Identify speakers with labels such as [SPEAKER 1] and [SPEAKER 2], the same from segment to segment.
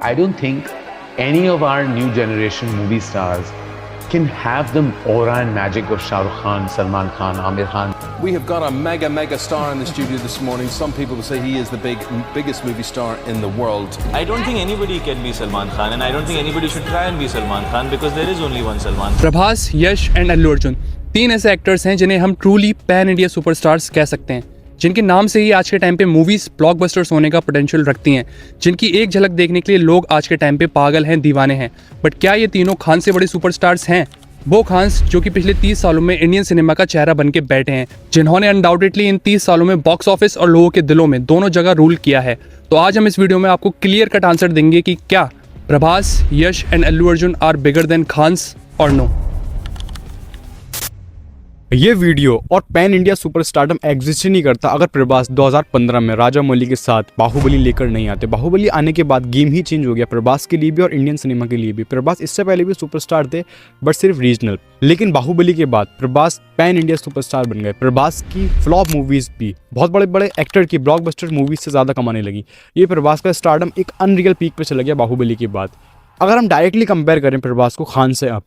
[SPEAKER 1] I don't think any of our new generation movie stars can have the aura and magic of Shah Rukh Khan, Salman Khan, Amir Khan.
[SPEAKER 2] We have got a mega star in the studio this morning. Some people will say he is the biggest movie star in the world.
[SPEAKER 3] I don't think anybody can be Salman Khan, and I don't think anybody should try and be Salman Khan because there is only one Salman.
[SPEAKER 4] Prabhas, Yash and Allu Arjun, तीन ऐसे actors हैं जिन्हें हम truly pan India superstars कह सकते हैं, जिनके नाम से ही आज के टाइम पे मूवीज ब्लॉकबस्टर्स होने का पोटेंशियल रखती हैं, जिनकी एक झलक देखने के लिए लोग आज के टाइम पे पागल हैं, दीवाने हैं। बट क्या ये तीनों खान से बड़े सुपरस्टार्स हैं? वो खान्स जो कि पिछले 30 सालों में इंडियन सिनेमा का चेहरा बन के बैठे हैं, जिन्होंने अनडाउटेडली इन 30 सालों में बॉक्स ऑफिस और लोगों के दिलों में दोनों जगह रूल किया है। तो आज हम इस वीडियो में आपको क्लियर कट आंसर देंगे कि क्या Prabhas, Yash and Allu Arjun are bigger than Khans और नो।
[SPEAKER 5] ये वीडियो और पैन इंडिया सुपरस्टारडम एग्जिस्ट ही नहीं करता अगर प्रभास 2015 में राजा मौली के साथ बाहुबली लेकर नहीं आते। बाहुबली आने के बाद गेम ही चेंज हो गया प्रभास के लिए भी और इंडियन सिनेमा के लिए भी। प्रभास इससे पहले भी सुपरस्टार थे बट सिर्फ रीजनल, लेकिन बाहुबली के बाद प्रभास पैन इंडिया सुपरस्टार बन गए। प्रभास की फ्लॉप मूवीज भी बहुत बड़े बड़े एक्टर की ब्लॉकबस्टर मूवीज से ज़्यादा कमाने लगी। ये प्रभास का स्टारडम एक अनरियल पीक पे चला गया बाहुबली के बाद। अगर हम डायरेक्टली कंपेयर करें प्रभास को खान से अब,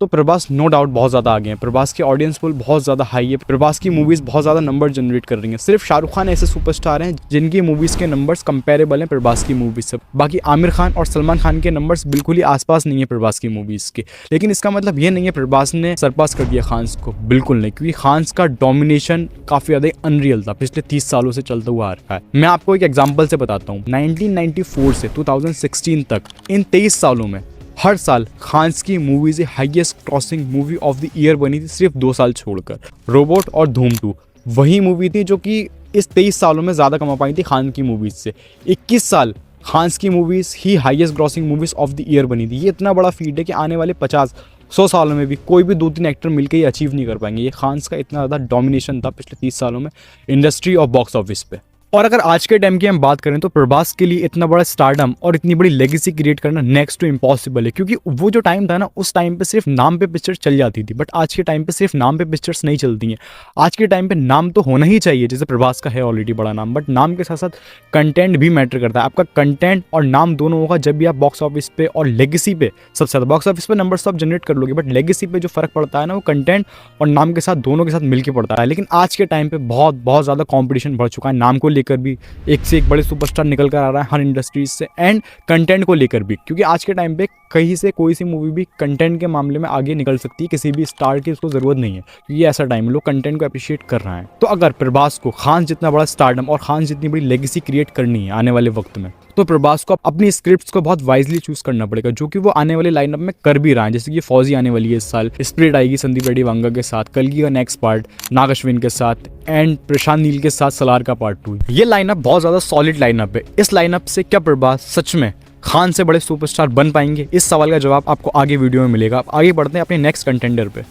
[SPEAKER 5] तो प्रभास नो डाउट बहुत ज़्यादा आगे हैं। प्रभास की ऑडियंस पुल बहुत ज़्यादा हाई है। प्रभास की मूवीज़ बहुत ज़्यादा नंबर जनरेट कर रही हैं। सिर्फ शाहरुख खान ऐसे सुपरस्टार हैं जिनकी मूवीज़ के नंबर्स कंपेरेबल हैं प्रभास की मूवीज़ से। बाकी आमिर खान और सलमान खान के नंबर्स बिल्कुल ही आसपास नहीं है प्रभास की मूवीज़ के। लेकिन इसका मतलब ये नहीं है प्रभास ने सरपास कर दिया खान्स को, बिल्कुल नहीं, क्योंकि खान्स का डोमिनेशन काफ़ी ज़्यादा अनरियल था, पिछले 30 सालों से चलता हुआ आ रहा है। मैं आपको एक एग्जाम्पल से बताता हूँ। 1994 से 2016 तक इन 23 सालों में हर साल खान्स की movies highest crossing movie of the year बनी थी, सिर्फ 2 साल छोड़कर। रोबोट और धूम 2 वही मूवी थी जो कि इस 23 सालों में ज़्यादा कमा पाई थी खान की मूवीज से। 21 साल खान्स की movies he highest crossing movies of the year बनी थी। ये इतना बड़ा फीड है कि आने वाले 50-100 सालों में भी कोई भी 2-3 एक्टर मिलकर ये अचीव नहीं कर पाएंगे। ये खान्स का इतना ज़्यादा डोमिनेशन था पिछले 30 सालों में इंडस्ट्री और बॉक्स ऑफिस पे। और अगर आज के टाइम की हम बात करें तो प्रभास के लिए इतना बड़ा स्टारडम और इतनी बड़ी लेगेसी क्रिएट करना नेक्स्ट टू इम्पॉसिबल है, क्योंकि वो जो टाइम था ना, उस टाइम पे सिर्फ नाम पे पिक्चर चल जाती थी। बट आज के टाइम पे सिर्फ नाम पे पिक्चर्स नहीं चलती हैं। आज के टाइम पे नाम तो होना ही चाहिए, जैसे प्रभास का है ऑलरेडी बड़ा नाम, बट नाम के साथ साथ कंटेंट भी मैटर करता है। आपका कंटेंट और नाम दोनों होगा जब भी आप बॉक्स ऑफिस पे और लेगेसी पे, सबसे ज़्यादा बॉक्स ऑफिस पे नंबर्स तो आप जनरेट कर लोगे, बट लेगेसी पे जो फर्क पड़ता है ना, वो कंटेंट और नाम के साथ दोनों के साथ मिलकर पड़ता है। लेकिन आज के टाइम पे बहुत ज़्यादा कॉम्पिटिशन बढ़ चुका है, नाम को लेकर भी एक से एक बड़े सुपरस्टार निकल कर आ रहा है हर इंडस्ट्रीज से, एंड कंटेंट को लेकर भी, क्योंकि आज के टाइम पे कहीं से कोई सी मूवी भी कंटेंट के मामले में आगे निकल सकती है। किसी भी स्टार की उसको ज़रूरत नहीं है, क्योंकि ऐसा टाइम है लोग कंटेंट को अप्रिशिएट कर रहे हैं। तो अगर प्रभास को खान जितना बड़ा स्टारडम और खान जितनी बड़ी लेगेसी क्रिएट करनी है आने वाले वक्त में, तो प्रभास को अपनी स्क्रिप्ट्स को बहुत वाइजली चूज करना पड़ेगा, जो कि वो आने वाले लाइनअप में कर भी रहा है। जैसे कि फौजी आने वाली है इस साल, स्प्रिट आएगी संदीप रेड्डी वांगा के साथ, कल्कि का नेक्स्ट पार्ट नाग अश्विन के साथ, एंड प्रशांत नील के साथ सलार का पार्ट 2। ये लाइनअप बहुत ज़्यादा सॉलिड लाइनअप है। इस लाइनअप से क्या प्रभास सच में खान से बड़े सुपरस्टार बन पाएंगे? इस सवाल का जवाब आपको आगे वीडियो में मिलेगा। आप आगे बढ़ते हैं अपने नेक्स्ट कंटेंडर पे।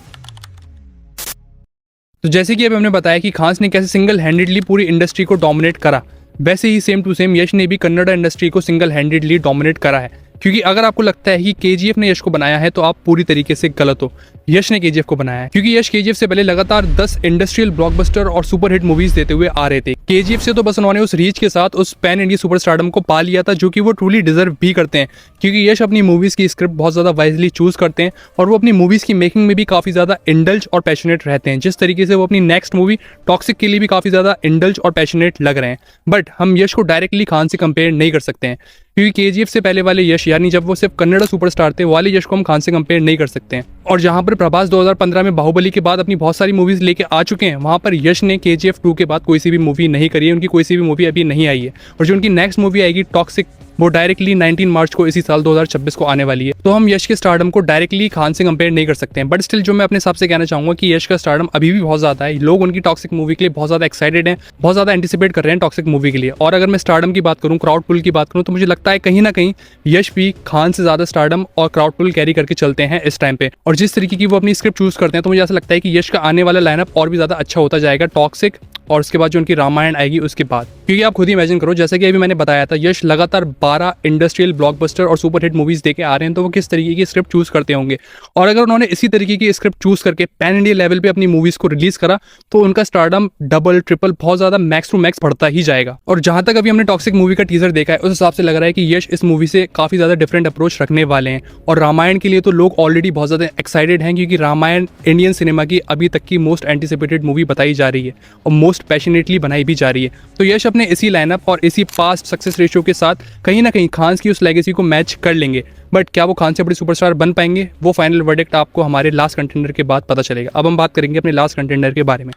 [SPEAKER 4] तो जैसे कि अब हमने बताया कि खान ने कैसे सिंगल हैंडेडली पूरी इंडस्ट्री को डोमिनेट करा, वैसे ही सेम टू सेम यश ने भी कन्नड़ इंडस्ट्री को सिंगल हैंडेडली डोमिनेट करा है। क्योंकि अगर आपको लगता है कि केजीएफ ने यश को बनाया है तो आप पूरी तरीके से गलत हो। यश ने केजीएफ को बनाया है, क्योंकि यश केजीएफ से पहले लगातार 10 इंडस्ट्रियल ब्लॉकबस्टर और सुपरहिट मूवीज देते हुए आ रहे थे। केजीएफ से तो बस उन्होंने उस रीच के साथ उस पैन इंडिया सुपरस्टारडम को पा लिया था, जो कि वो ट्रूली डिजर्व भी करते हैं। क्योंकि यश अपनी मूवीज की स्क्रिप्ट बहुत ज्यादा वाइजली चूज करते हैं और वो अपनी मूवीज की मेकिंग में भी काफी ज्यादा इंडल्ज और पैशनेट रहते हैं। जिस तरीके से वो अपनी नेक्स्ट मूवी टॉक्सिक के लिए भी काफी ज्यादा इंडल्ज और पैशनेट लग रहे हैं। बट हम यश को डायरेक्टली खान से कंपेयर नहीं कर सकते हैं, क्योंकि केजीएफ से पहले वाले यश, यानी जब वो सिर्फ कन्नड़ सुपरस्टार थे, वाले यश को हम खान से कंपेयर नहीं कर सकते हैं। और जहां पर प्रभास 2015 में बाहुबली के बाद अपनी बहुत सारी मूवीज लेके आ चुके हैं, वहां पर यश ने केजीएफ 2 के बाद कोई सी भी मूवी नहीं करी है। उनकी कोई सी भी मूवी अभी नहीं आई है, और जो उनकी नेक्स्ट मूवी आएगी टॉक्सिक, वो डायरेक्टली 19 मार्च को इसी साल 2026 को आने वाली है। तो हम यश के स्टारडम को डायरेक्टली खान से कंपेयर नहीं कर सकते हैं। बट स्टिल जो मैं अपने हिसाब से कहना चाहूंगा कि यश का स्टारडम अभी भी बहुत ज्यादा है। लोग उनकी टॉक्सिक मूवी के लिए बहुत ज्यादा एक्साइटेड हैं, बहुत ज्यादा एंटिसिपेट कर रहे हैं टॉक्सिक मूवी के लिए। और अगर मैं स्टारडम की बात करूं, क्राउड पुल की बात करूं, तो मुझे लगता है कहीं ना कहीं यश भी खान से ज्यादा स्टारडम और क्राउड पुल कैरी करके चलते हैं इस टाइम पे। और जिस तरीके की वो अपनी स्क्रिप्ट चूज करते हैं, तो मुझे ऐसा लगता है कि यश का आने वाला लाइनअप और भी ज्यादा अच्छा होता जाएगा टॉक्सिक और उसके बाद जो उनकी रामायण आएगी उसके बाद। क्योंकि आप खुद ही इमेजिन करो, जैसा कि अभी मैंने बताया था, यश लगातार 12 इंडस्ट्रियल ब्लॉकबस्टर और सुपर हिट मूवीज देके आ रहे हैं, तो वो किस तरीके की स्क्रिप्ट चूज करते होंगे। और अगर उन्होंने इसी तरीके की स्क्रिप्ट चूज करके पैन इंडिया लेवल पे अपनी मूवीज को रिलीज करा तो उनका स्टारडम डबल ट्रिपल बहुत ज्यादा मैक्स टू मैक्स बढ़ता ही जाएगा। और जहां तक अभी हमने टॉक्सिक मूवी का टीजर देखा है, उस हिसाब से लग रहा है कि यश इस मूवी से काफी ज्यादा डिफरेंट अप्रोच रखने वाले हैं। और रामायण के लिए तो लोग ऑलरेडी बहुत ज्यादा एक्साइटेड हैं, क्योंकि रामायण इंडियन सिनेमा की अभी तक की मोस्ट एंटिसिपेटेड मूवी बताई जा रही है और मोस्ट पैशनेटली बनाई भी जा रही है। तो यश अपने इसी लाइनअप और इसी पास्ट सक्सेस रेशियो के साथ कहीं ना कहीं खान की उस लेगेसी को मैच कर लेंगे। बट क्या वो खान से बड़े सुपरस्टार बन पाएंगे, वो फाइनल वर्डिक्ट आपको हमारे लास्ट कंटेंडर के बाद पता चलेगा। अब हम बात करेंगे अपने लास्ट कंटेंडर के बारे में।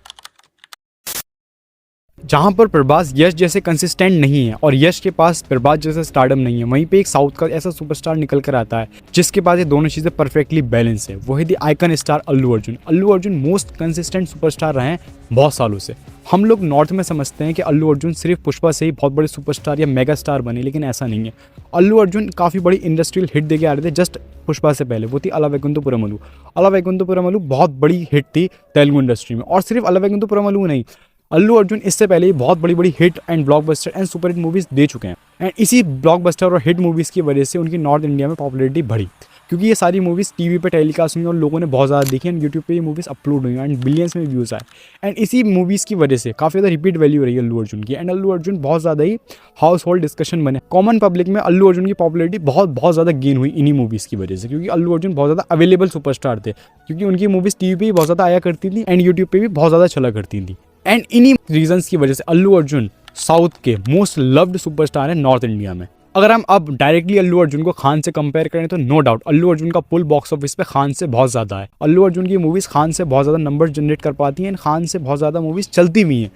[SPEAKER 5] जहाँ पर प्रभास यश जैसे कंसिस्टेंट नहीं है और यश के पास प्रभास जैसा स्टारडम नहीं है, वहीं पे एक साउथ का ऐसा सुपरस्टार निकल कर आता है जिसके पास ये दोनों चीज़ें परफेक्टली बैलेंस है। वो है दी icon star Allu Arjun. Allu Arjun most consistent superstar रहे हैं बहुत सालों से। हम लोग नॉर्थ में समझते हैं कि अल्लू अर्जुन सिर्फ पुष्पा से ही बहुत बड़े सुपरस्टार या मेगा स्टार बने, लेकिन ऐसा नहीं है। अल्लू अर्जुन काफ़ी बड़ी इंडस्ट्रियल हिट देके आ रहे थे जस्ट पुष्पा से पहले, वो थी अला वैकुंठपुरमलु। अला वैकुंठपुरमलु बहुत बड़ी हिट थी तेलुगु इंडस्ट्री में। और सिर्फ अला वैकुंठपुरमलु नहीं, अल्लू अर्जुन इससे पहले ही बहुत बड़ी बड़ी hit and blockbuster and super hit movies दे चुके हैं। एंड इसी ब्लॉकबस्टर और हिट मूवीज़ की वजह से उनकी नॉर्थ इंडिया में पॉपुलैरिटी बढ़ी, क्योंकि ये सारी मूवीज़ टीवी पे टेलीकास्ट हुई और लोगों ने बहुत ज़्यादा देखी एंड यूट्यूब पे ये मूवीज़ अपलोड हुई एंड बिलियंस में व्यूज़ आए। एंड इसी मूवीज़ की वजह से काफ़ी ज़्यादा रिपीट वैल्यू रही है अल्लू अर्जुन की। एंड अल्लू अर्जुन बहुत ज़्यादा ही हाउस होल्ड डिस्कशन बने। कॉमन पब्लिक में अल्लू अर्जुन की पॉपुलैरिटी बहुत ज़्यादा गेन हुई इन्हीं मूवीज़ की वजह से, क्योंकि अल्लू अर्जुन बहुत ज़्यादा अवेलेबल सुपरस्टार थे, क्योंकि उनकी मूवीज़ टीवी पे भी बहुत ज़्यादा आया करती थी एंड यूट्यूब पे भी बहुत ज़्यादा चला करती थी। एंड इन्हीं रीजंस की वजह से अल्लू अर्जुन साउथ के मोस्ट लव्ड सुपरस्टार है नॉर्थ इंडिया में। अगर हम अब डायरेक्टली अल्लू अर्जुन को खान से कंपेयर करें तो नो डाउट अल्लू अर्जुन का पुल बॉक्स ऑफिस पे खान से बहुत ज़्यादा है। अल्लू अर्जुन की मूवीज़ खान से बहुत ज़्यादा नंबर जनरेट कर पाती हैं, खान से बहुत ज़्यादा मूवीज़ चलती भी हैं।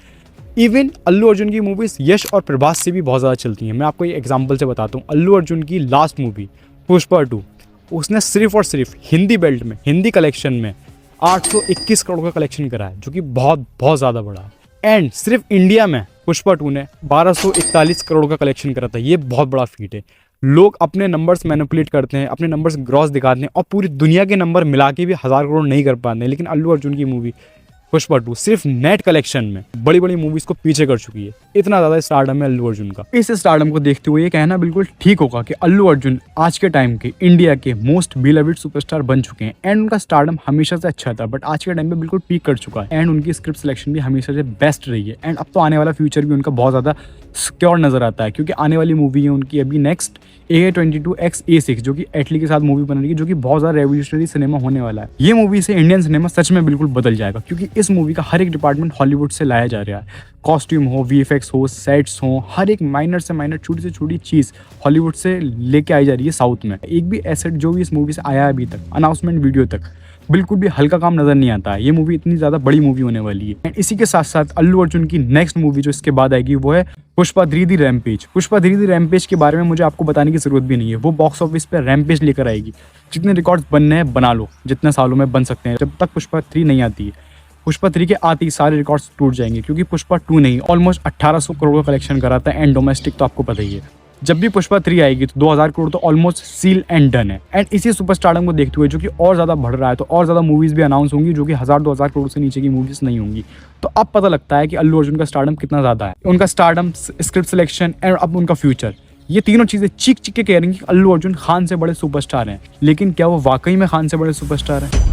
[SPEAKER 5] इवन अल्लू अर्जुन की मूवीज़ यश और प्रभास से भी बहुत ज़्यादा चलती हैं। मैं आपको एक एग्जाम्पल से बताता हूँ। अल्लू अर्जुन की लास्ट मूवी पुष्पा 2, उसने सिर्फ और सिर्फ हिंदी बेल्ट में, हिंदी कलेक्शन में 821 करोड़ का कलेक्शन करा है, जो कि बहुत ज़्यादा बड़ा है। एंड सिर्फ इंडिया में पुष्पा 2 ने 1241 करोड़ का कलेक्शन करा था। ये बहुत बड़ा फीट है। लोग अपने नंबर्स मैनिपुलेट करते हैं, अपने नंबर्स ग्रॉस दिखाते हैं और पूरी दुनिया के नंबर मिला के भी 1000 करोड़ नहीं कर पाते हैं, लेकिन अल्लू अर्जुन की मूवी पुष्पा 2 सिर्फ नेट कलेक्शन में बड़ी बड़ी मूवीज को पीछे कर चुकी है। इतना ज़्यादा स्टारडम है अल्लू अर्जुन का। इस स्टारडम को देखते हुए ये कहना बिल्कुल ठीक होगा कि अल्लू अर्जुन आज के टाइम के इंडिया के मोस्ट बिलवेड सुपरस्टार बन चुके हैं। एंड उनका स्टारडम हमेशा से अच्छा था, बट आज के टाइम पे बिल्कुल पीक कर चुका है। एंड उनकी स्क्रिप्ट सिलेक्शन भी हमेशा से बेस्ट रही है। एंड अब तो आने वाला फ्यूचर भी उनका बहुत ज़्यादा सिक्योर नजर आता है, क्योंकि आने वाली मूवी है उनकी अभी नेक्स्ट A22X जो कि एटली के साथ मूवी बन रही है, जो कि बहुत ज़्यादा रेवोल्यूशनरी सिनेमा होने वाला है। ये मूवी से इंडियन सिनेमा सच में बिल्कुल बदल जाएगा, क्योंकि इस मूवी का हर एक डिपार्टमेंट हॉलीवुड से लाया जा रहा है। कॉस्ट्यूम हो, VFX हो, सेट्स हो, हर एक माइनर से माइनर छोटी से छोटी चीज़ हॉलीवुड से लेके आई जा रही है साउथ में। एक भी एसेट जो भी इस मूवी से आया है अभी तक, अनाउंसमेंट वीडियो तक, बिल्कुल भी हल्का काम नजर नहीं आता है। ये मूवी इतनी ज़्यादा बड़ी मूवी होने वाली है। एंड इसी के साथ साथ अल्लू अर्जुन की नेक्स्ट मूवी जो इसके बाद आएगी वो है Pushpa 3D rampage. Pushpa 3D rampage के बारे में मुझे आपको बताने की जरूरत भी नहीं है। वो बॉक्स ऑफिस पे रैम्पेज लेकर आएगी। जितने रिकॉर्ड्स बनने हैं बना लो, जितने सालों में बन सकते हैं। जब तक पुष्पा 3 नहीं आती है, पुष्पा 3 के आते ही सारे रिकॉर्ड्स टूट जाएंगे, क्योंकि पुष्पा 2 नहीं ऑलमोस्ट 1800 करोड़ का कलेक्शन कराता है। एंड डोमेस्टिक तो आपको पता ही है। जब भी पुष्पा 3 आएगी तो 2000 करोड़ तो ऑलमोस्ट सील एंड डन है। एंड इसी सुपरस्टारडम को देखते हुए, जो कि और ज़्यादा बढ़ रहा है, तो और ज़्यादा मूवीज़ भी अनाउंस होंगी जो कि 1000-2000 करोड़ से नीचे की मूवीज़ नहीं होंगी। तो अब पता लगता है कि अल्लू अर्जुन का स्टारडम कितना ज़्यादा है। उनका स्टारडम, स्क्रिप्ट सिलेक्शन एंड अब उनका फ्यूचर, ये तीनों चीज़ें चीख के कह रही हैं कि अल्लू अर्जुन खान से बड़े सुपरस्टार हैं। लेकिन क्या वो वाकई में खान से बड़े सुपरस्टार हैं?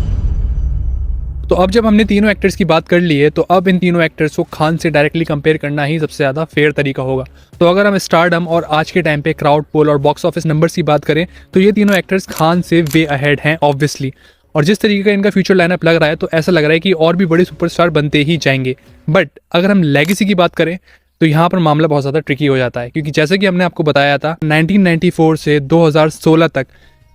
[SPEAKER 4] तो अब जब हमने तीनों एक्टर्स की बात कर ली है, तो अब इन तीनों एक्टर्स को खान से डायरेक्टली कंपेयर करना ही सबसे ज़्यादा फेयर तरीका होगा। तो अगर हम स्टारडम और आज के टाइम पे क्राउड पोल और बॉक्स ऑफिस नंबर्स की बात करें, तो ये तीनों एक्टर्स खान से वे अहेड हैं ऑब्वियसली। और जिस तरीके का इनका फ्यूचर लाइनअप लग रहा है, तो ऐसा लग रहा है कि और भी बड़े सुपरस्टार बनते ही जाएंगे। बट अगर हम लेगेसी की बात करें तो यहाँ पर मामला बहुत ज़्यादा ट्रिकी हो जाता है, क्योंकि जैसे कि हमने आपको बताया था 1994 से 2016 तक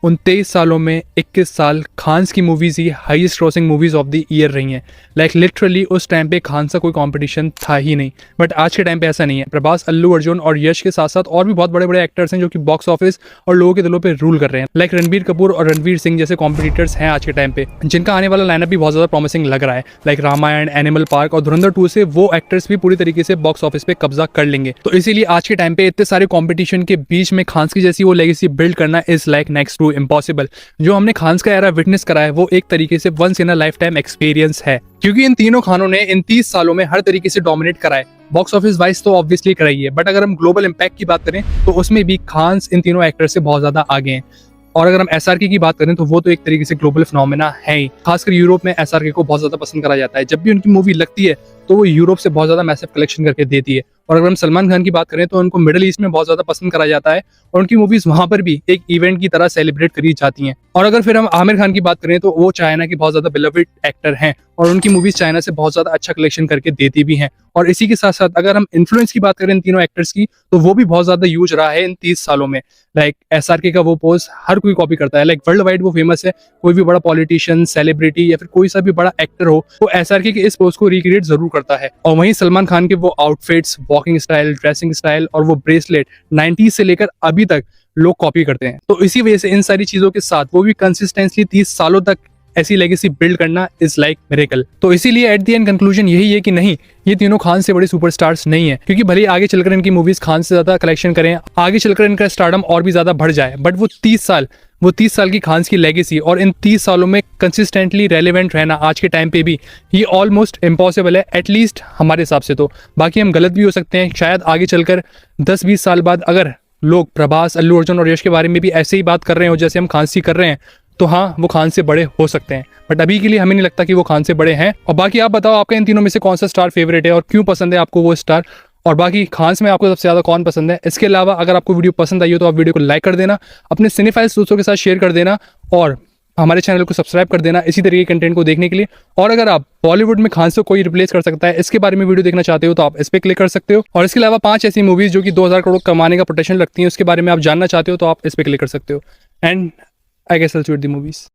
[SPEAKER 4] 29 सालों में 21 साल खान्स की movies he highest crossing movies of the year रही हैं। लाइक लिटरली उस टाइम पे खान का कोई कंपटीशन था ही नहीं। बट आज के टाइम पे ऐसा नहीं है। प्रभास, अल्लू अर्जुन और यश के साथ साथ और भी बहुत बड़े बड़े एक्टर्स हैं जो कि बॉक्स ऑफिस और लोगों के दिलों पे रूल कर रहे हैं। लाइक रणबीर कपूर और रणवीर सिंह जैसे कॉम्पिटिटर्स हैं आज के टाइम पे, जिनका आने वाला लाइनअप भी बहुत ज़्यादा प्रॉमिसिंग लग रहा है। लाइक रामायण, एनिमल पार्क और धुरंधर 2 से वो एक्टर्स भी पूरी तरीके से बॉक्स ऑफिस पे कब्जा कर लेंगे। तो इसीलिए आज के टाइम पे इतने सारे कॉम्पिटिशन के बीच में खान की जैसी वो लेगेसी बिल्ड करना is like next to do impossible. जो हमने खान्स का एरा विटनेस करा है वो एक तरीके से once in a lifetime experience है, क्योंकि इन तीनों खानों ने इन 30 सालों में हर तरीके से डोमिनेट करा है। बॉक्स ऑफिस वाइज तो ऑब्वियसली कराई है, बट अगर हम ग्लोबल इम्पैक्ट की बात करें तो उसमें भी खान्स इन तीनों एक्टर से बहुत ज्यादा आगे हैं। और अगर हम एसआरके की बात करें तो वो तो एक तरीके से ग्लोबल फिनोमेना है ही। खासकर यूरोप में एसआरके को बहुत ज्यादा पसंद करा जाता है। जब भी उनकी मूवी लगती है तो वो यूरोप से बहुत ज्यादा मैसिव कलेक्शन करके देती है। और अगर हम सलमान खान की बात करें तो उनको मिडिल ईस्ट में बहुत ज्यादा पसंद करा जाता है और उनकी मूवीज वहां पर भी एक इवेंट की तरह सेलिब्रेट करी जाती हैं। और अगर फिर हम आमिर खान की बात करें तो वो चाइना के बहुत ज्यादा बिलवड एक्टर हैं और उनकी मूवीज चाइना से बहुत ज्यादा अच्छा कलेक्शन करके देती भी हैं। और इसी के साथ साथ अगर हम इन्फ्लुएंस की बात करें इन तीनों एक्टर्स की तो वो भी बहुत ज्यादा यूज रहा है इन 30 सालों में। लाइक एसआरके का वो पोज हर कोई कॉपी करता है। लाइक वर्ल्ड वाइड वो फेमस है। कोई भी बड़ा पॉलिटिशियन, सेलिब्रिटी या फिर कोई सा भी बड़ा एक्टर हो वो एसआरके के इस पोज को रिक्रिएट जरूर करता है। और वहीं सलमान खान के वो outfits, walking style, dressing style और वो ब्रेसलेट 90s से लेकर अभी तक लोग कॉपी करते हैं। तो इसी वजह से इन सारी चीजों के साथ वो भी कंसिस्टेंटली 30 सालों तक ऐसी लेगेसी बिल्ड करना इज लाइक मिरेकल। तो इसीलिए एट द एंड कंक्लूजन यही है कि नहीं, ये तीनों खान से बड़े सुपरस्टार्स नहीं है, क्योंकि भले ही आगे चलकर इनकी मूवीज खान से ज्यादा कलेक्शन करें, आगे चलकर इनका स्टारडम और भी ज्यादा बढ़ जाए, बट वो 30 साल की खान्स की लेगेसी और इन 30 सालों में कंसिस्टेंटली रेलिवेंट रहना आज के टाइम पे भी ये ऑलमोस्ट इम्पॉसिबल है, एटलीस्ट हमारे हिसाब से तो। बाकी हम गलत भी हो सकते हैं। शायद आगे चलकर 10-20 साल बाद अगर लोग प्रभास, अल्लू अर्जुन और यश के बारे में भी ऐसे ही बात कर रहे हो जैसे हम खान से कर रहे हैं, तो हाँ, वो खान से बड़े हो सकते हैं। बट अभी के लिए हमें नहीं लगता कि वो खान से बड़े हैं। और बाकी आप बताओ आपका इन तीनों में से कौन सा स्टार फेवरेट है और क्यों पसंद है आपको वो स्टार, और बाकी खान्स में आपको सबसे ज़्यादा कौन पसंद है। इसके अलावा अगर आपको वीडियो पसंद आई हो तो आप वीडियो को लाइक कर देना, अपने सिनेफाइल्स दोस्तों के साथ शेयर कर देना और हमारे चैनल को सब्सक्राइब कर देना इसी तरीके के कंटेंट को देखने के लिए। और अगर आप बॉलीवुड में खान से कोई रिप्लेस कर सकता है इसके बारे में वीडियो देखना चाहते हो तो आप इस पर क्लिक कर सकते हो। और इसके अलावा 5 ऐसी मूवीज जो कि 2000 करोड़ कमाने का पोटेंशियल रखती हैं उसके बारे में आप जानना चाहते हो तो आप इस पर क्लिक कर सकते हो। And I guess I'll shoot the movies.